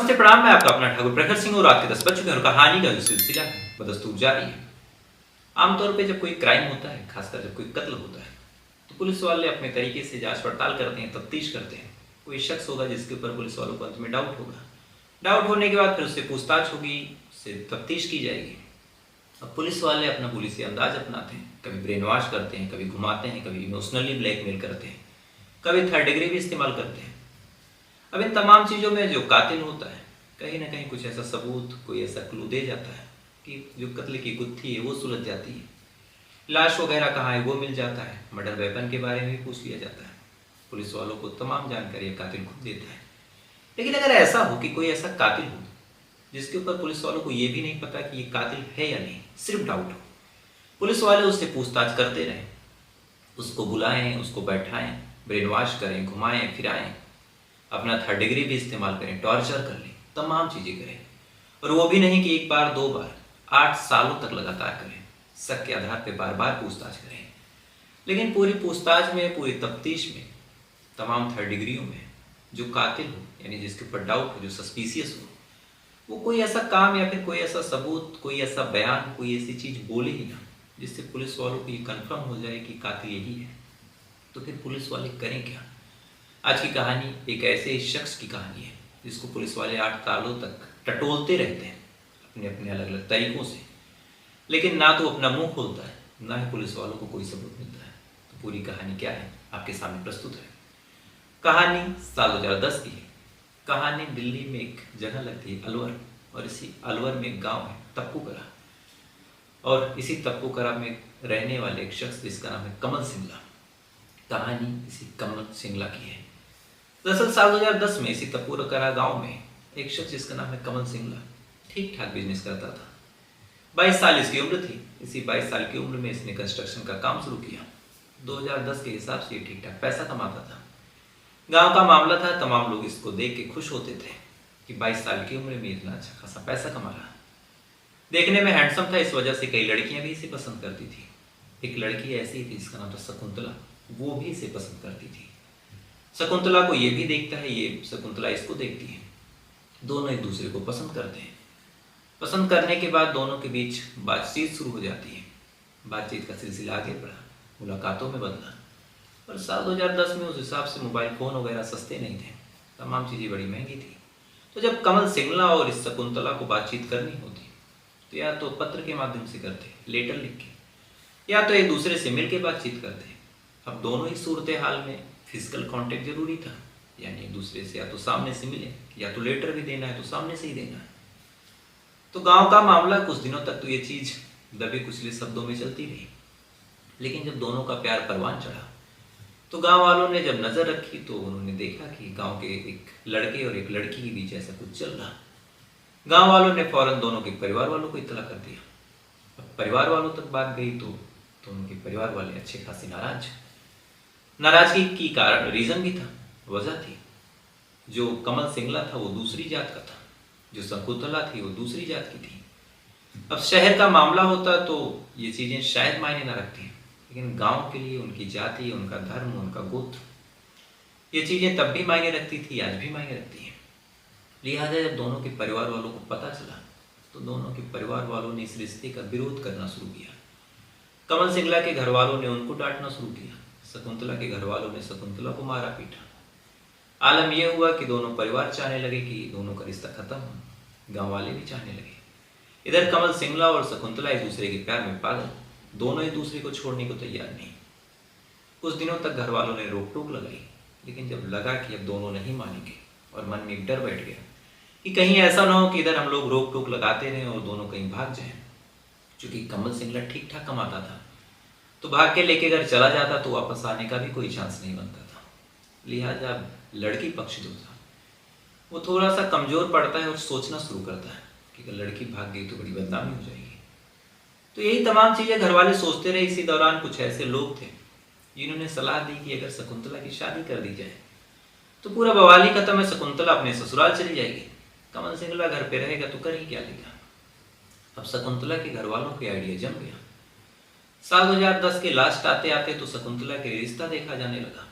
नमस्ते प्रणाम, मैं आपका अपना ठाकुर प्रखर सिंह और रात के 10 बज चुके हैं और कहानी का जो सिलसिला है बदस्तूर जारी है। आमतौर पे जब कोई क्राइम होता है, खासकर जब कोई कत्ल होता है, तो पुलिस वाले अपने तरीके से जांच पड़ताल करते हैं, तफ्तीश करते हैं। कोई शख्स होगा जिसके ऊपर पुलिस वालों को अंत में डाउट होगा। डाउट होने के बाद फिर उससे पूछताछ होगी, उससे तफ्तीश की जाएगी। अब पुलिस वाले अपना पुलिसी अंदाज अपनाते हैं, कभी ब्रेन वॉश करते हैं, कभी घुमाते हैं, कभी इमोशनली ब्लैकमेल करते हैं, कभी थर्ड डिग्री भी इस्तेमाल करते हैं। अब इन तमाम चीज़ों में जो कातिल होता है, कहीं ना कहीं कुछ ऐसा सबूत, कोई ऐसा क्लू दे जाता है कि जो कत्ल की गुत्थी है वो सुलझ जाती है। लाश वगैरह कहाँ है वो मिल जाता है, मर्डर वेपन के बारे में भी पूछ लिया जाता है। पुलिस वालों को तमाम जानकारी कातिल खुद देता है। लेकिन अगर ऐसा हो कि कोई ऐसा कातिल हो जिसके ऊपर पुलिस वालों को ये भी नहीं पता कि ये कातिल है या नहीं, सिर्फ डाउट हो, पुलिस वाले उससे पूछताछ करते रहें, उसको बुलाएं, उसको बैठाएं, ब्रेन वॉश करें, घुमाएं फिराएं, अपना थर्ड डिग्री भी इस्तेमाल करें, टॉर्चर कर लें, तमाम चीज़ें करें, और वो भी नहीं कि एक बार दो बार, 8 सालों तक लगातार करें, शक के आधार पर बार बार पूछताछ करें। लेकिन पूरी पूछताछ में, पूरी तफ्तीश में, तमाम थर्ड डिग्रियों में जो कातिल हो, यानी जिसके ऊपर डाउट हो, जो सस्पिशियस हो, वो कोई ऐसा काम या फिर कोई ऐसा सबूत, कोई ऐसा बयान, कोई ऐसी चीज़ बोले ही ना जिससे पुलिस वालों को ये कन्फर्म हो जाए कि कातिल यही है। तो फिर पुलिस वाले करें क्या? आज की कहानी एक ऐसे शख्स की कहानी है जिसको पुलिस वाले 8 सालों तक टटोलते रहते हैं अपने अपने अलग अलग तरीकों से, लेकिन ना तो अपना मुंह खोलता है, ना ही पुलिस वालों को कोई सबूत मिलता है। तो पूरी कहानी क्या है आपके सामने प्रस्तुत है। कहानी साल 2010 की है। कहानी दिल्ली में एक जगह लगती है अलवर, और इसी अलवर में एक गाँव है तप्पूकरा, और इसी तप्पूकरा में रहने वाले एक शख्स जिसका नाम है कमल सिंगला। कहानी इसी कमल सिंगला की है। दरअसल साल 2010 में इसी तप्पूकरा गांव में एक शख्स जिसका नाम है कमल सिंगला ठीक ठाक बिजनेस करता था। 22 साल इसकी उम्र थी। इसी 22 साल की उम्र में इसने कंस्ट्रक्शन का काम शुरू किया। 2010 के हिसाब से ठीक ठाक पैसा कमाता था। गांव का मामला था, तमाम लोग इसको देख के खुश होते थे कि 22 साल की उम्र में इतना अच्छा खासा पैसा कमा रहा। देखने में हैंडसम था, इस वजह से कई लड़कियां भी इसे पसंद करती थी। एक लड़की ऐसी थी जिसका नाम था शकुंतला, वो भी इसे पसंद करती थी। शकुंतला को ये भी देखता है, ये शकुंतला इसको देखती है। दोनों एक दूसरे को पसंद करते हैं। पसंद करने के बाद दोनों के बीच बातचीत शुरू हो जाती है। बातचीत का सिलसिला आगे बढ़ा, मुलाकातों में बदला। और साल 2010 में उस हिसाब से मोबाइल फ़ोन वगैरह सस्ते नहीं थे, तमाम चीज़ें बड़ी महंगी थी। तो जब कमल सिंगला और इस शकुंतला को बातचीत करनी होती तो या तो पत्र के माध्यम से करते, लेटर लिख के, या तो एक दूसरे से मिल के बातचीत करते। अब दोनों ही सूरत हाल में फिजिकल कांटेक्ट जरूरी था, यानी एक दूसरे से या तो सामने से मिले, या तो लेटर भी देना है तो सामने से ही देना है। तो गांव का मामला कुछ दिनों तक तो ये चीज़ दबे कुचले शब्दों में चलती रही। लेकिन जब दोनों का प्यार परवान चढ़ा तो गांव वालों ने जब नज़र रखी तो उन्होंने देखा कि गांव के एक लड़के और एक लड़की के बीच ऐसा कुछ चल रहा। गांव वालों ने फौरन दोनों के परिवार वालों को इत्तला कर दिया। अब परिवार वालों तक बात गई तो उनके परिवार वाले अच्छे खासे नाराजगी की कारण रीज़न भी था, वजह थी। जो कमल सिंगला था वो दूसरी जात का था, जो शकुंतला थी वो दूसरी जात की थी। अब शहर का मामला होता तो ये चीज़ें शायद मायने ना रखती, लेकिन गांव के लिए उनकी जाति, उनका धर्म, उनका गोत्र, ये चीज़ें तब भी मायने रखती थी, आज भी मायने रखती हैं। लिहाजा जब दोनों के परिवार वालों को पता चला तो दोनों के परिवार वालों ने इस रिश्ते का विरोध करना शुरू किया। कमल सिंगला के घर वालों ने उनको डांटना शुरू किया, शकुंतला के घर वालों ने शकुंतला को मारा पीटा। आलम यह हुआ कि दोनों परिवार चाहने लगे कि दोनों का रिश्ता खत्म हो, गांव वाले भी चाहने लगे। इधर कमल सिंगला और शकुंतला एक दूसरे के प्यार में पागल, दोनों एक दूसरे को छोड़ने को तैयार नहीं। कुछ दिनों तक घर वालों ने रोक टोक लगाई, लेकिन जब लगा कि अब दोनों नहीं मानेंगे और मन में एक डर बैठ गया कि कहीं ऐसा ना हो कि इधर हम लोग रोक टोक लगाते रहें और दोनों कहीं भाग जाएं। चूंकि कमल सिंगला ठीक ठाक कमाता था तो भाग के लेके अगर चला जाता तो वापस आने का भी कोई चांस नहीं बनता था। लिहाजा लड़की पक्ष जो था वो थोड़ा सा कमज़ोर पड़ता है और सोचना शुरू करता है कि अगर लड़की भाग गई तो बड़ी बदनामी हो जाएगी। तो यही तमाम चीज़ें घर वाले सोचते रहे। इसी दौरान कुछ ऐसे लोग थे जिन्होंने सलाह दी कि अगर शकुंतला की शादी कर दी जाए तो पूरा बवाल ही खत्म है, शकुंतला अपने ससुराल चली जाएगी, कमल सिंगला घर पे रहेगा तो कर ही क्या लेगा। अब शकुंतला के घर वालों के आइडिया जम गया। साल 2010 के लास्ट आते आते तो शकुंतला के रिश्ता देखा जाने लगा।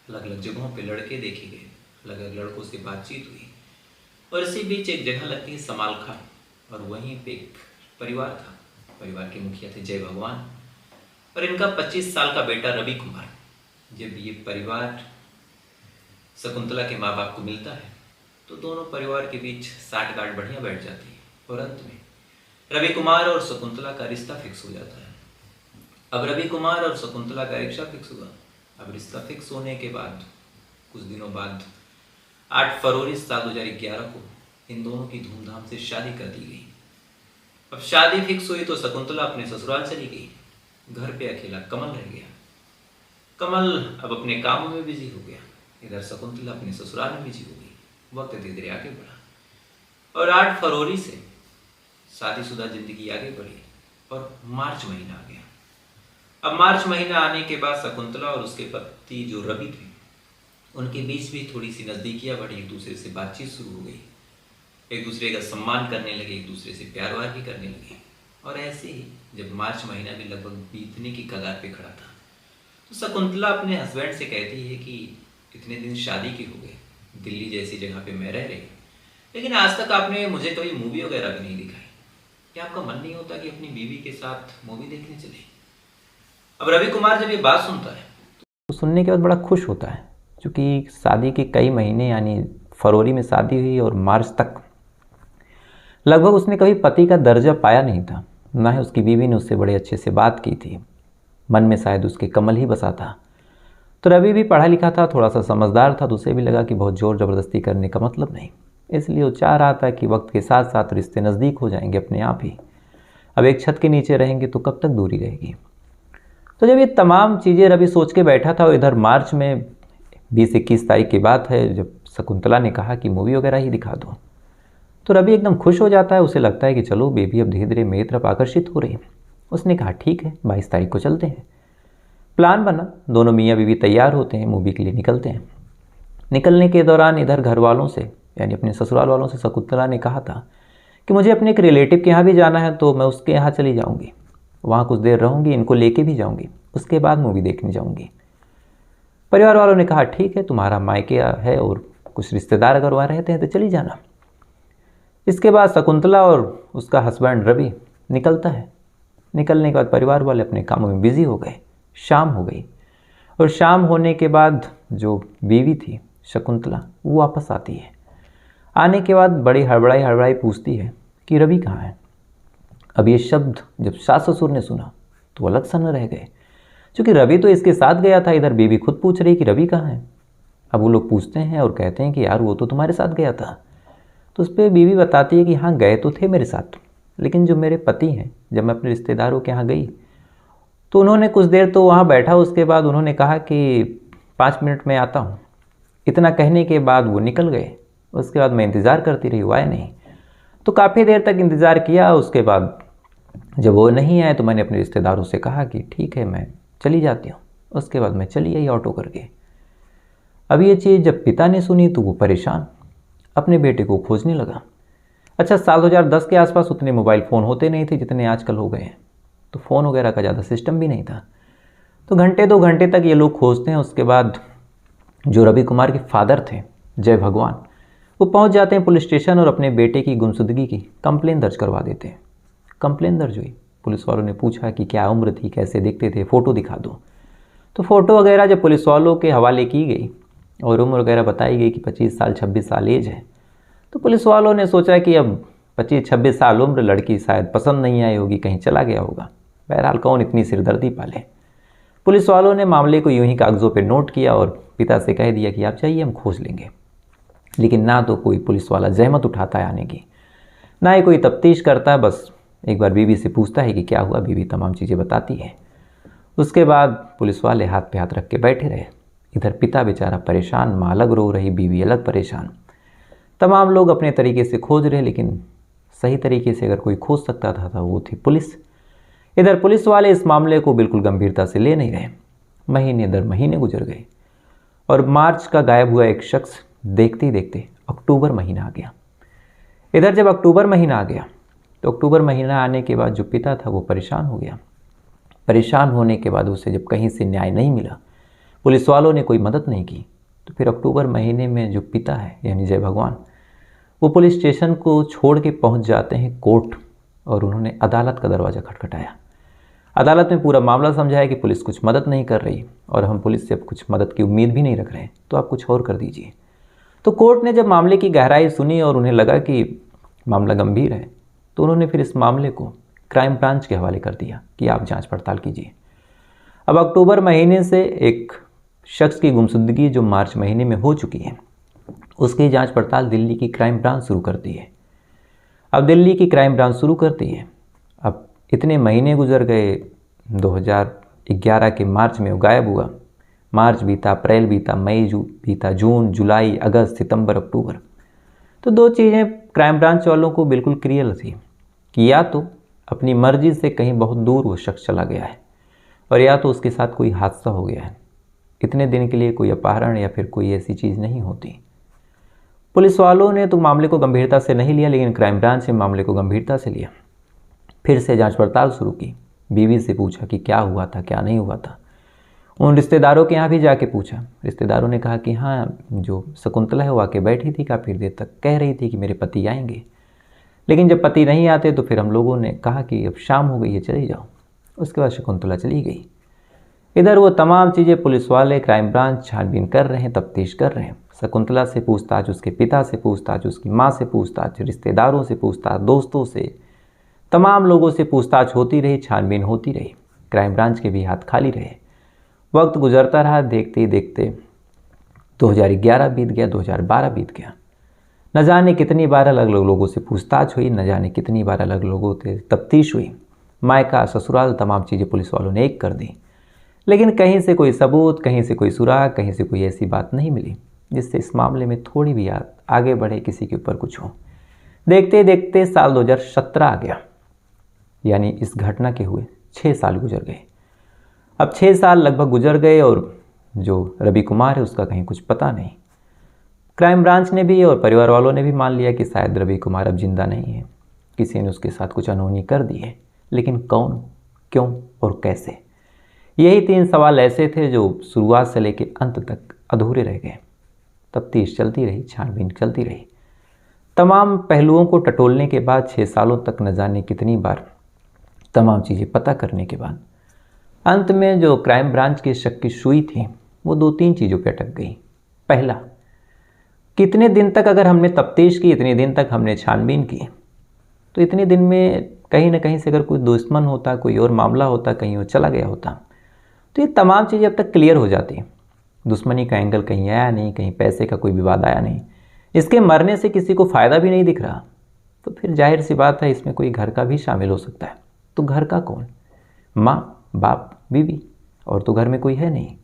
अलग अलग जगहों पे लड़के देखे गए, अलग अलग लड़कों से बातचीत हुई और इसी बीच एक जगह लगती है समाल खान, और वहीं पे एक परिवार था। परिवार के मुखिया थे जय भगवान, और इनका 25 साल का बेटा रवि कुमार। जब ये परिवार शकुंतला के माँ बाप को मिलता है तो दोनों परिवार के बीच साठ गांठ बढ़िया बैठ जाती है, और अंत में रवि कुमार और शकुंतला का रिश्ता फिक्स हो जाता है। अब रवि कुमार और शकुंतला का रिश्ता फिक्स हुआ। अब रिश्ता फिक्स होने के बाद कुछ दिनों बाद 8 फरवरी साल 2011 को इन दोनों की धूमधाम से शादी कर दी गई। अब शादी फिक्स हुई तो शकुंतला अपने ससुराल चली गई। घर पे अकेला कमल रह गया। कमल अब अपने कामों में बिजी हो गया। इधर शकुंतला अपने ससुराल में बिजी हो गई। वक्त धीरे धीरे आगे बढ़ा और 8 फरवरी से शादीशुदा जिंदगी आगे बढ़ी और मार्च महीना आ गया। अब मार्च महीना आने के बाद शकुंतला और उसके पति जो रवि थे उनके बीच भी थोड़ी सी नजदीकियां बढ़ी। एक दूसरे से बातचीत शुरू हो गई, एक दूसरे का सम्मान करने लगे, एक दूसरे से प्यार व्यार भी करने लगे। और ऐसे ही जब मार्च महीना भी लगभग बीतने की कगार पे खड़ा था तो शकुंतला अपने हस्बैंड से कहती है कि इतने दिन शादी के हो गए, दिल्ली जैसी जगह पे मैं रह रही, लेकिन आज तक आपने मुझे कभी मूवी वगैरह भी नहीं दिखाई। क्या आपका मन नहीं होता कि अपनी बीवी के साथ मूवी देखने चले? अब रवि कुमार जब ये बात सुनता है तो सुनने के बाद बड़ा खुश होता है, क्योंकि शादी के कई महीने यानी फरवरी में शादी हुई और मार्च तक लगभग उसने कभी पति का दर्जा पाया नहीं था। ना ही उसकी बीवी ने उससे बड़े अच्छे से बात की थी। मन में शायद उसके कमल ही बसा था। तो रवि भी पढ़ा लिखा था, थोड़ा सा समझदार था, तो उसे भी लगा कि बहुत ज़ोर ज़बरदस्ती करने का मतलब नहीं। इसलिए वो चाह रहा था कि वक्त के साथ साथ रिश्ते नज़दीक हो जाएंगे अपने आप ही। अब एक छत के नीचे रहेंगे तो कब तक दूरी रहेगी। तो जब ये तमाम चीज़ें रवि सोच के बैठा था, इधर मार्च में 20-21 तारीख की बात है जब शकुंतला ने कहा कि मूवी वगैरह ही दिखा दो, तो रवि एकदम खुश हो जाता है। उसे लगता है कि चलो बेबी अब धीरे धीरे मेरी तरफ आकर्षित हो रही है। उसने कहा ठीक है 22 तारीख को चलते हैं। प्लान बना, दोनों मियाँ बीवी तैयार होते हैं, मूवी के लिए निकलते हैं। निकलने के दौरान इधर घर वालों से यानी अपने ससुराल वालों से शकुंतला ने कहा था कि मुझे अपने एक रिलेटिव के यहाँ भी जाना है, तो मैं उसके यहाँ चली जाऊँगी, वहाँ कुछ देर रहूँगी, इनको लेके भी जाऊँगी, उसके बाद मूवी देखने जाऊँगी। परिवार वालों ने कहा ठीक है, तुम्हारा मायके है और कुछ रिश्तेदार अगर वहाँ रहते हैं तो चली जाना। इसके बाद शकुंतला और उसका हस्बैंड रवि निकलता है। निकलने के बाद परिवार वाले अपने कामों में बिजी हो गए। शाम हो गई और शाम होने के बाद जो बीवी थी शकुंतला वो वापस आती है। आने के बाद बड़ी हड़बड़ाई पूछती है कि रवि कहाँ है। अब ये शब्द जब सास ससुर ने सुना तो अलग सन रह गए, क्योंकि रवि तो इसके साथ गया था। इधर बीवी खुद पूछ रही कि रवि कहाँ है। अब वो लोग पूछते हैं और कहते हैं कि यार वो तो तुम्हारे साथ गया था। तो उस पर बीवी बताती है कि हाँ गए तो थे मेरे साथ, लेकिन जो मेरे पति हैं जब मैं अपने रिश्तेदारों के यहाँ गई तो उन्होंने कुछ देर तो वहाँ बैठा, उसके बाद उन्होंने कहा कि 5 मिनट में आता हूँ। इतना कहने के बाद वो निकल गए। उसके बाद मैं इंतज़ार करती रही, वो आए नहीं। तो काफ़ी देर तक इंतज़ार किया। उसके बाद जब वो नहीं आए तो मैंने अपने रिश्तेदारों से कहा कि ठीक है मैं चली जाती हूँ। उसके बाद मैं चली आई ऑटो करके। अब ये चीज़ जब पिता ने सुनी तो वो परेशान, अपने बेटे को खोजने लगा। अच्छा, साल 2010 के आसपास उतने मोबाइल फ़ोन होते नहीं थे जितने आजकल हो गए हैं, तो फ़ोन वगैरह का ज़्यादा सिस्टम भी नहीं था। तो घंटे 2 घंटे तक ये लोग खोजते हैं। उसके बाद जो रवि कुमार के फादर थे जय भगवान, वो पहुंच जाते हैं पुलिस स्टेशन और अपने बेटे की गुमशुदगी की कंप्लेन दर्ज करवा देते हैं। कंप्लेन दर्ज हुई। पुलिस वालों ने पूछा कि क्या उम्र थी, कैसे दिखते थे, फ़ोटो दिखा दो। तो फ़ोटो वगैरह जब पुलिस वालों के हवाले की गई और उम्र वगैरह बताई गई कि 25 साल 26 साल एज है, तो पुलिस वालों ने सोचा कि अब 25-26 साल उम्र, लड़की शायद पसंद नहीं आई होगी, कहीं चला गया होगा। बहरहाल कौन इतनी सिरदर्दी पाले। पुलिस वालों ने मामले को यूं ही कागज़ों पे नोट किया और पिता से कह दिया कि आप चाहिए हम खोज लेंगे। लेकिन ना तो कोई पुलिस वाला जहमत उठाता है आने की, ना ही कोई तफ्तीश करता है। बस एक बार बीवी से पूछता है कि क्या हुआ, बीवी तमाम चीज़ें बताती है। उसके बाद पुलिस वाले हाथ पे हाथ रख के बैठे रहे। इधर पिता बेचारा परेशान, माँ अलग रो रही, बीवी अलग परेशान। तमाम लोग अपने तरीके से खोज रहे, लेकिन सही तरीके से अगर कोई खोज सकता था वो थी पुलिस। इधर पुलिस वाले इस मामले को बिल्कुल गंभीरता से ले नहीं रहे। महीने दर महीने गुजर गए और मार्च का गायब हुआ एक शख्स देखते ही देखते अक्टूबर महीना आ गया। इधर जब अक्टूबर महीना आ गया तो अक्टूबर महीना आने के बाद जो पिता था वो परेशान हो गया। परेशान होने के बाद उसे जब कहीं से न्याय नहीं मिला, पुलिस वालों ने कोई मदद नहीं की, तो फिर अक्टूबर महीने में जो पिता है यानी जय भगवान, वो पुलिस स्टेशन को छोड़ के पहुंच जाते हैं कोर्ट और उन्होंने अदालत का दरवाज़ा खटखटाया। अदालत में पूरा मामला समझाया कि पुलिस कुछ मदद नहीं कर रही और हम पुलिस से अब कुछ मदद की उम्मीद भी नहीं रख रहे हैं, तो आप कुछ और कर दीजिए। तो कोर्ट ने जब मामले की गहराई सुनी और उन्हें लगा कि मामला गंभीर है, तो उन्होंने फिर इस मामले को क्राइम ब्रांच के हवाले कर दिया कि आप जांच पड़ताल कीजिए। अब अक्टूबर महीने से एक शख्स की गुमशुदगी जो मार्च महीने में हो चुकी है, उसकी जांच पड़ताल दिल्ली की क्राइम ब्रांच शुरू करती है। अब दिल्ली की क्राइम ब्रांच शुरू करती है। अब इतने महीने गुजर गए, 2011 के मार्च में वो गायब हुआ। मार्च बीता, अप्रैल बीता, मई बीता, जून, जुलाई, अगस्त, सितंबर, अक्टूबर। तो दो चीज़ें क्राइम ब्रांच वालों को बिल्कुल क्लियर थी कि या तो अपनी मर्जी से कहीं बहुत दूर वो शख्स चला गया है और या तो उसके साथ कोई हादसा हो गया है। इतने दिन के लिए कोई अपहरण या फिर कोई ऐसी चीज़ नहीं होती। पुलिस वालों ने तो मामले को गंभीरता से नहीं लिया, लेकिन क्राइम ब्रांच ने मामले को गंभीरता से लिया। फिर से जांच पड़ताल शुरू की। बीवी से पूछा कि क्या हुआ था, क्या नहीं हुआ था। उन रिश्तेदारों के यहाँ भी जाके पूछा। रिश्तेदारों ने कहा कि हाँ, जो शकुंतला है वो आके बैठी थी काफ़ी देर तक, कह रही थी कि मेरे पति आएंगे। लेकिन जब पति नहीं आते तो फिर हम लोगों ने कहा कि अब शाम हो गई है, चली जाओ। उसके बाद शकुंतला चली गई। इधर वो तमाम चीज़ें पुलिस वाले क्राइम ब्रांच छानबीन कर रहे हैं, तफ्तीश कर रहे हैं। शकुंतला से पूछताछ, उसके पिता से पूछताछ, उसकी माँ से पूछताछ, रिश्तेदारों से पूछताछ, दोस्तों से, तमाम लोगों से पूछताछ होती रही, छानबीन होती रही। क्राइम ब्रांच के भी हाथ खाली रहे। वक्त गुजरता रहा, देखते ही देखते 2011 बीत गया, 2012 बीत गया। न जाने कितनी बार अलग अलग लोगों से पूछताछ हुई, न जाने कितनी बार अलग लोगों से तफ्तीश हुई। मायका, ससुराल, तमाम चीज़ें पुलिस वालों ने एक कर दी, लेकिन कहीं से कोई सबूत, कहीं से कोई सुराग, कहीं से कोई ऐसी बात नहीं मिली जिससे इस मामले में थोड़ी भी आगे बढ़े, किसी के ऊपर कुछ हो। देखते देखते साल 2017 आ गया, यानी इस घटना के हुए 6 साल गुजर गए। अब 6 साल लगभग गुजर गए और जो रवि कुमार है उसका कहीं कुछ पता नहीं। क्राइम ब्रांच ने भी और परिवार वालों ने भी मान लिया कि शायद रवि कुमार अब जिंदा नहीं है, किसी ने उसके साथ कुछ अनहोनी कर दी है। लेकिन कौन, क्यों और कैसे, यही 3 सवाल ऐसे थे जो शुरुआत से लेकर अंत तक अधूरे रह गए। तफ्तीश चलती रही, छानबीन चलती रही। तमाम पहलुओं को टटोलने के बाद 6 सालों तक न जाने कितनी बार तमाम चीज़ें पता करने के बाद अंत में जो क्राइम ब्रांच की शक की सुई थी वो 2-3 चीज़ों पर अटक गई। पहला, कितने दिन तक अगर हमने तफ्तीश की, इतने दिन तक हमने छानबीन की, तो इतने दिन में कहीं ना कहीं से अगर कोई दुश्मन होता, कोई और मामला होता, कहीं वो चला गया होता, तो ये तमाम चीज़ें अब तक क्लियर हो जाती। दुश्मनी का एंगल कहीं आया नहीं, कहीं पैसे का कोई विवाद आया नहीं, इसके मरने से किसी को फ़ायदा भी नहीं दिख रहा, तो फिर जाहिर सी बात है इसमें कोई घर का भी शामिल हो सकता है। तो घर का कौन? माँ, बाप, बीवी, और तो घर में कोई है नहीं।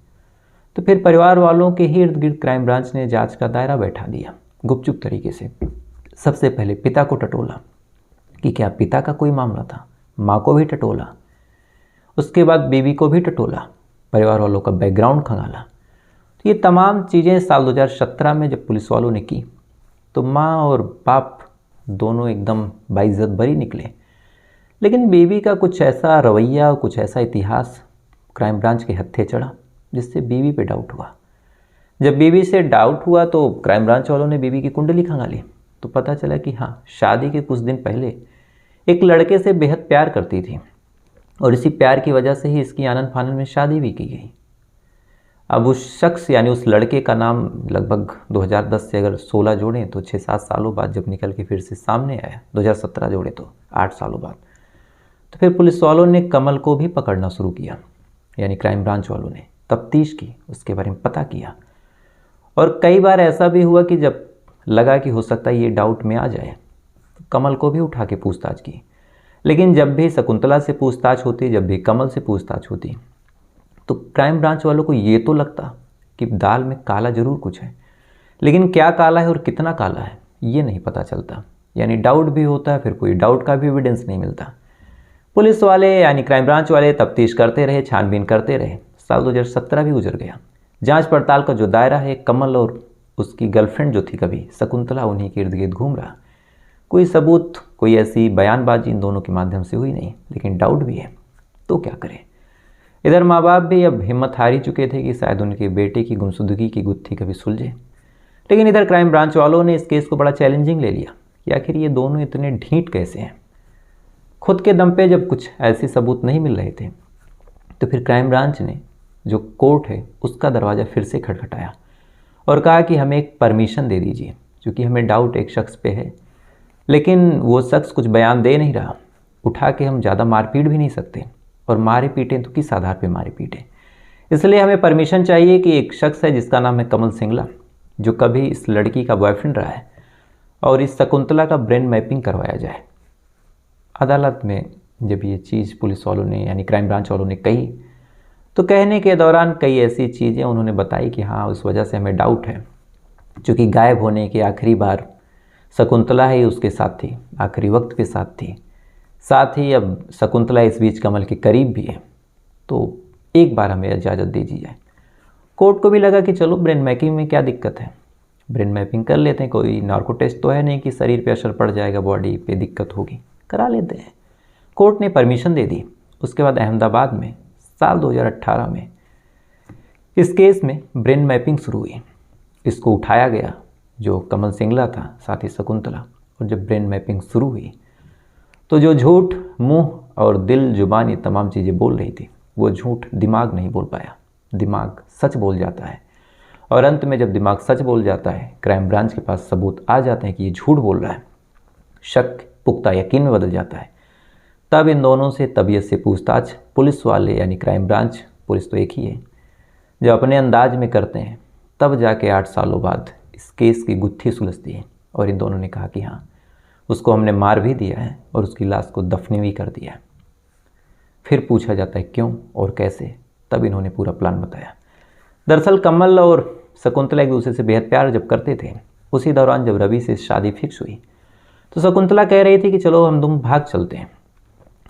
तो फिर परिवार वालों के ही इर्द गिर्द क्राइम ब्रांच ने जांच का दायरा बैठा दिया गुपचुप तरीके से। सबसे पहले पिता को टटोला कि क्या पिता का कोई मामला था, माँ को भी टटोला, उसके बाद बीवी को भी टटोला, परिवार वालों का बैकग्राउंड खंगाला। तो ये तमाम चीज़ें साल 2017 में जब पुलिस वालों ने की तो माँ और बाप दोनों एकदम बाइज्जत बरी निकले। लेकिन बीवी का कुछ ऐसा रवैया, कुछ ऐसा इतिहास क्राइम ब्रांच के हत्थे चढ़ा जिससे बीवी पे डाउट हुआ। जब बीवी से डाउट हुआ तो क्राइम ब्रांच वालों ने बीवी की कुंडली खंगाली, तो पता चला कि हाँ, शादी के कुछ दिन पहले एक लड़के से बेहद प्यार करती थी और इसी प्यार की वजह से ही इसकी आनन फानन में शादी भी की गई। अब उस शख्स यानी उस लड़के का नाम लगभग 2010 से अगर 16 जोड़ें तो 6-7 सालों बाद जब निकल के फिर से सामने आया, 2017 जोड़े तो 8 सालों बाद, तो फिर पुलिस वालों ने कमल को भी पकड़ना शुरू किया, यानी क्राइम ब्रांच वालों ने तफ्तीश की, उसके बारे में पता किया। और कई बार ऐसा भी हुआ कि जब लगा कि हो सकता है ये डाउट में आ जाए तो कमल को भी उठा के पूछताछ की। लेकिन जब भी शकुंतला से पूछताछ होती, जब भी कमल से पूछताछ होती, तो क्राइम ब्रांच वालों को ये तो लगता कि दाल में काला जरूर कुछ है, लेकिन क्या काला है और कितना काला है ये नहीं पता चलता। यानी डाउट भी होता है, फिर कोई डाउट का भी एविडेंस नहीं मिलता। पुलिस वाले यानी क्राइम ब्रांच वाले तफ्तीश करते रहे, छानबीन करते रहे। साल 2017 भी गुजर गया। जांच पड़ताल का जो दायरा है, कमल और उसकी गर्लफ्रेंड जो थी कभी शकुंतला, उन्हीं के इर्द गिर्द घूम रहा। कोई सबूत, कोई ऐसी बयानबाजी इन दोनों के माध्यम से हुई नहीं, लेकिन डाउट भी है, तो क्या करें। इधर माँ बाप भी अब हिम्मत हार ही चुके थे कि शायद उनके बेटे की गुमशुदगी की गुत्थी कभी सुलझे। लेकिन इधर क्राइम ब्रांच वालों ने इस केस को बड़ा चैलेंजिंग ले लिया कि आखिर ये दोनों इतने ढीठ कैसे हैं। खुद के दम पे जब कुछ ऐसे सबूत नहीं मिल रहे थे तो फिर क्राइम ब्रांच ने जो कोर्ट है उसका दरवाज़ा फिर से खटखटाया और कहा कि हमें एक परमिशन दे दीजिए, क्योंकि हमें डाउट एक शख्स पे है, लेकिन वो शख्स कुछ बयान दे नहीं रहा। उठा के हम ज़्यादा मारपीट भी नहीं सकते, और मारे पीटें तो किस आधार पे मारे पीटें। इसलिए हमें परमिशन चाहिए कि एक शख्स है जिसका नाम है कमल सिंगला, जो कभी इस लड़की का बॉयफ्रेंड रहा है, और इस शकुंतला का ब्रेन मैपिंग करवाया जाए। अदालत में जब ये चीज़ पुलिस वालों ने यानी क्राइम ब्रांच वालों ने कही तो कहने के दौरान कई ऐसी चीज़ें उन्होंने बताई कि हाँ, उस वजह से हमें डाउट है, क्योंकि गायब होने के आखिरी बार शकुंतला ही उसके साथ थी, आखिरी वक्त के साथ थी। साथ ही अब शकुंतला इस बीच कमल के करीब भी है, तो एक बार हमें इजाज़त दे दी जाए। कोर्ट को भी लगा कि चलो ब्रेन मैपिंग में क्या दिक्कत है, ब्रेन मैपिंग कर लेते हैं, कोई नार्को टेस्ट तो है नहीं कि शरीर पे असर पड़ जाएगा, बॉडी पे दिक्कत होगी, करा लेते हैं। कोर्ट ने परमिशन दे दी। उसके बाद अहमदाबाद में साल 2018 में इस केस में ब्रेन मैपिंग शुरू हुई। इसको उठाया गया, जो कमल सिंगला था, साथ ही शकुंतला, और जब ब्रेन मैपिंग शुरू हुई तो जो झूठ मुंह और दिल जुबान ये तमाम चीज़ें बोल रही थी, वो झूठ दिमाग नहीं बोल पाया। दिमाग सच बोल जाता है, और अंत में जब दिमाग सच बोल जाता है, क्राइम ब्रांच के पास सबूत आ जाते हैं कि ये झूठ बोल रहा है, शक पुख्ता यकीन में बदल जाता है। तब इन दोनों से तबीयत से पूछताछ पुलिस वाले यानी क्राइम ब्रांच, पुलिस तो एक ही है, जब अपने अंदाज में करते हैं, तब जाके 8 सालों बाद इस केस की गुत्थी सुलझती है। और इन दोनों ने कहा कि हाँ, उसको हमने मार भी दिया है और उसकी लाश को दफन भी कर दिया है। फिर पूछा जाता है क्यों और कैसे, तब इन्होंने पूरा प्लान बताया। दरअसल कमल और शकुंतला एक दूसरे से बेहद प्यार जब करते थे, उसी दौरान जब रवि से शादी फिक्स हुई तो शकुंतला कह रही थी कि चलो हम तुम भाग चलते हैं,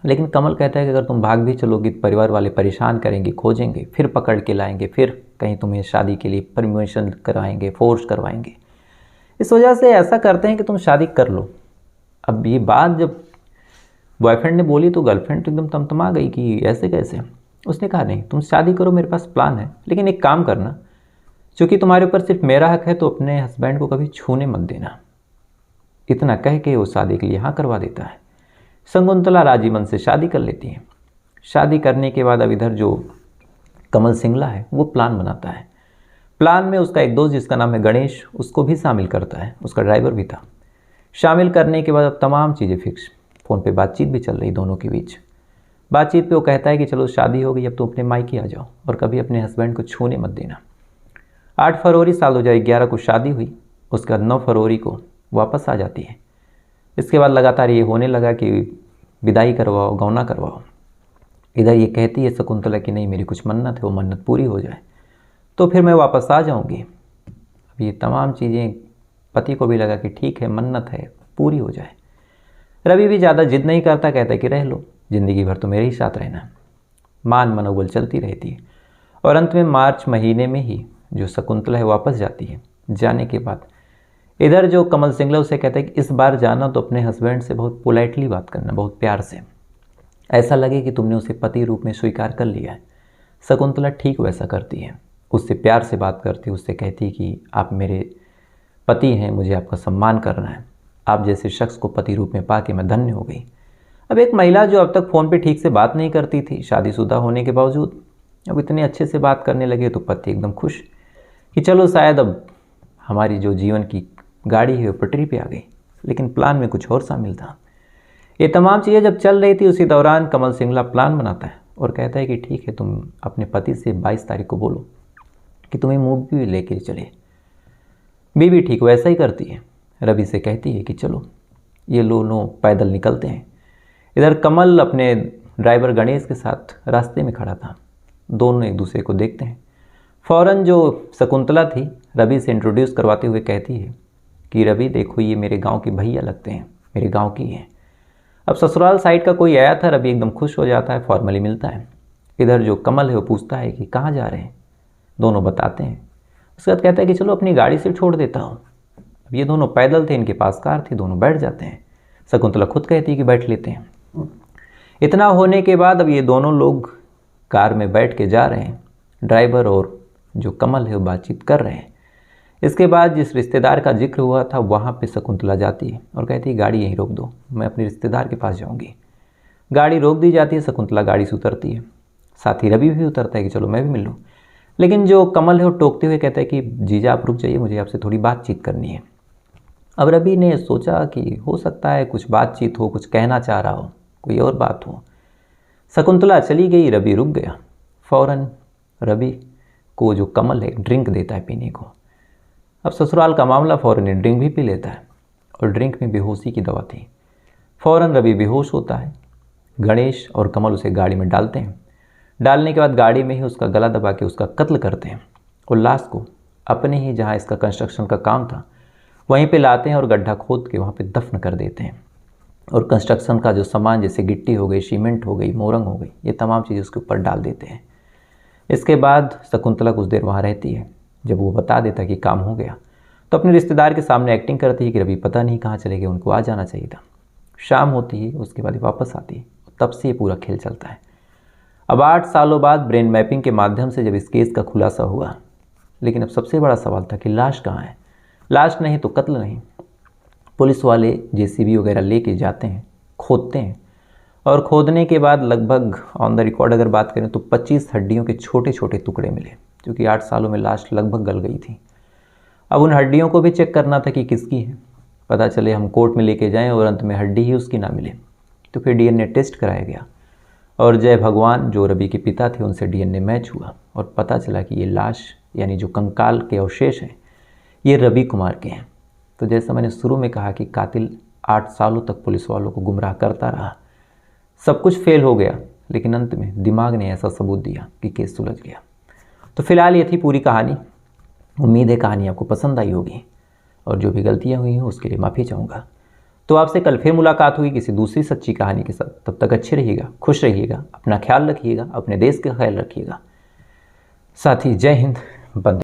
लेकिन कमल कहता है कि अगर तुम भाग भी चलोगी तो परिवार वाले परेशान करेंगे, खोजेंगे, फिर पकड़ के लाएंगे, फिर कहीं तुम्हें शादी के लिए परमिशन करवाएंगे, फोर्स करवाएंगे। इस वजह से ऐसा करते हैं कि तुम शादी कर लो। अब ये बात जब बॉयफ्रेंड ने बोली तो गर्लफ्रेंड तो एकदम तमतमा गई कि ऐसे कैसे। उसने कहा नहीं, तुम शादी करो, मेरे पास प्लान है, लेकिन एक काम करना, क्योंकि तुम्हारे ऊपर सिर्फ मेरा हक है, तो अपने हस्बैंड को कभी छूने मत देना। इतना कह के वो शादी के लिए हाँ करवा देता है। शकुंतला राजी मन से शादी कर लेती है। शादी करने के बाद अब इधर जो कमल सिंगला है वो प्लान बनाता है। प्लान में उसका एक दोस्त जिसका नाम है गणेश, उसको भी शामिल करता है, उसका ड्राइवर भी था। शामिल करने के बाद अब तमाम चीज़ें फिक्स, फ़ोन पे बातचीत भी चल रही दोनों के बीच। बातचीत पे वो कहता है कि चलो शादी हो गई, अब तुम अपने मायके आ जाओ और कभी अपने हस्बैंड को छूने मत देना। 8 फरवरी साल 2011 को शादी हुई। उसके बाद 9 फरवरी को वापस आ जाती है। इसके बाद लगातार ये होने लगा कि विदाई करवाओ, गौना करवाओ। इधर ये कहती है शकुंतला कि नहीं, मेरी कुछ मन्नत है, वो मन्नत पूरी हो जाए तो फिर मैं वापस आ जाऊंगी। अब ये तमाम चीज़ें पति को भी लगा कि ठीक है, मन्नत है, पूरी हो जाए। रवि भी ज़्यादा जिद नहीं करता, कहता है कि रह लो, ज़िंदगी भर तो मेरे ही साथ रहना। मान मनोबल चलती रहती है, और अंत में मार्च महीने में ही जो शकुंतला है वापस जाती है। जाने के बाद इधर जो कमल सिंगला उसे कहता है कि इस बार जाना तो अपने हस्बैंड से बहुत पोलाइटली बात करना, बहुत प्यार से, ऐसा लगे कि तुमने उसे पति रूप में स्वीकार कर लिया है। शकुंतला ठीक वैसा करती है, उससे प्यार से बात करती है, उससे कहती है कि आप मेरे पति हैं, मुझे आपका सम्मान करना है, आप जैसे शख्स को पति रूप में पा के मैं धन्य हो गई। अब एक महिला जो अब तक फ़ोन पे ठीक से बात नहीं करती थी, शादीशुदा होने के बावजूद, अब इतने अच्छे से बात करने लगे तो पति एकदम खुश कि चलो शायद अब हमारी जो जीवन की गाड़ी है वो पटरी पे आ गई। लेकिन प्लान में कुछ और शामिल था। ये तमाम चीज़ें जब चल रही थी, उसी दौरान कमल सिंगला प्लान बनाता है और कहता है कि ठीक है, तुम अपने पति से 22 तारीख को बोलो कि तुम्हें मूवी लेके चले। बीवी ठीक वैसा ही करती है। रवि से कहती है कि चलो ये दोनों पैदल निकलते हैं। इधर कमल अपने ड्राइवर गणेश के साथ रास्ते में खड़ा था। दोनों एक दूसरे को देखते हैं। फ़ौरन जो शकुंतला थी रवि से इंट्रोड्यूस करवाते हुए कहती है कि रवि देखो, ये मेरे गांव के भैया लगते हैं, मेरे गांव की हैं। अब ससुराल साइड का कोई आया था, रवि एकदम खुश हो जाता है, फॉर्मली मिलता है। इधर जो कमल है वो पूछता है कि कहाँ जा रहे हैं। दोनों बताते हैं। उसके बाद कहता है कि चलो अपनी गाड़ी से छोड़ देता हूँ। अब ये दोनों पैदल थे, इनके पास कार थी, दोनों बैठ जाते हैं। शकुंतला खुद कहती है कि बैठ लेते हैं। इतना होने के बाद अब ये दोनों लोग कार में बैठ के जा रहे हैं। ड्राइवर और जो कमल है वो बातचीत कर रहे हैं। इसके बाद जिस रिश्तेदार का जिक्र हुआ था वहाँ पे शकुंतला जाती है और कहती है गाड़ी यहीं रोक दो, मैं अपने रिश्तेदार के पास जाऊँगी। गाड़ी रोक दी जाती है, शकुंतला गाड़ी से उतरती है, साथ ही रवि भी उतरता है कि चलो मैं भी मिल लूँ। लेकिन जो कमल है वो टोकते हुए कहता है कि जीजा आप रुक जाइए, मुझे आपसे थोड़ी बातचीत करनी है। अब रवि ने सोचा कि हो सकता है कुछ बातचीत हो, कुछ कहना चाह रहा हो, कोई और बात हो। शकुंतला चली गई, रवि रुक गया। फ़ौरन रवि को जो कमल है ड्रिंक देता है पीने को। अब ससुराल का मामला, फ़ौरन ये ड्रिंक भी पी लेता है और ड्रिंक में बेहोशी की दवा थी। फ़ौरन रवि बेहोश होता है। गणेश और कमल उसे गाड़ी में डालते हैं। डालने के बाद गाड़ी में ही उसका गला दबा के उसका कत्ल करते हैं और लाश को अपने ही जहाँ इसका कंस्ट्रक्शन का काम था वहीं पे लाते हैं और गड्ढा खोद के वहाँ पे दफन कर देते हैं। और कंस्ट्रक्शन का जो सामान जैसे गिट्टी हो गई, सीमेंट हो गई, मोरंग हो गई, ये तमाम चीज़ें उसके ऊपर डाल देते हैं। इसके बाद शकुंतला कुछ देर वहाँ रहती है। जब वो बता देता कि काम हो गया तो अपने रिश्तेदार के सामने एक्टिंग करती है कि रवि पता नहीं कहाँ चले गए, उनको आ जाना चाहिए था। शाम होती है, उसके बाद वापस आती है। तब से ये पूरा खेल चलता है। अब 8 सालों बाद ब्रेन मैपिंग के माध्यम से जब इस केस का खुलासा हुआ, लेकिन अब सबसे बड़ा सवाल था कि लाश कहाँ है। लाश नहीं तो कत्ल नहीं। पुलिस वाले जेसीबी वगैरह लेके जाते हैं, खोदते हैं और खोदने के बाद लगभग ऑन द रिकॉर्ड अगर बात करें तो 25 हड्डियों के छोटे छोटे टुकड़े मिले, क्योंकि 8 सालों में लाश लगभग गल गई थी। अब उन हड्डियों को भी चेक करना था कि किसकी है। पता चले हम कोर्ट में लेके जाएं और अंत में हड्डी ही उसकी ना मिले, तो फिर डीएनए टेस्ट कराया गया और जय भगवान जो रवि के पिता थे उनसे डीएनए मैच हुआ और पता चला कि ये लाश यानी जो कंकाल के अवशेष हैं ये रवि कुमार के हैं। तो जैसा मैंने शुरू में कहा कि कातिल 8 सालों तक पुलिस वालों को गुमराह करता रहा, सब कुछ फेल हो गया, लेकिन अंत में दिमाग ने ऐसा सबूत दिया कि केस सुलझ गया। तो फिलहाल ये थी पूरी कहानी। उम्मीद है कहानी आपको पसंद आई होगी और जो भी गलतियाँ हुई हैं उसके लिए माफ़ी चाहूँगा। तो आपसे कल फिर मुलाकात होगी किसी दूसरी सच्ची कहानी के साथ। तब तक अच्छे रहिएगा, खुश रहिएगा, अपना ख्याल रखिएगा, अपने देश का ख्याल रखिएगा। साथ ही जय हिंद, वंदे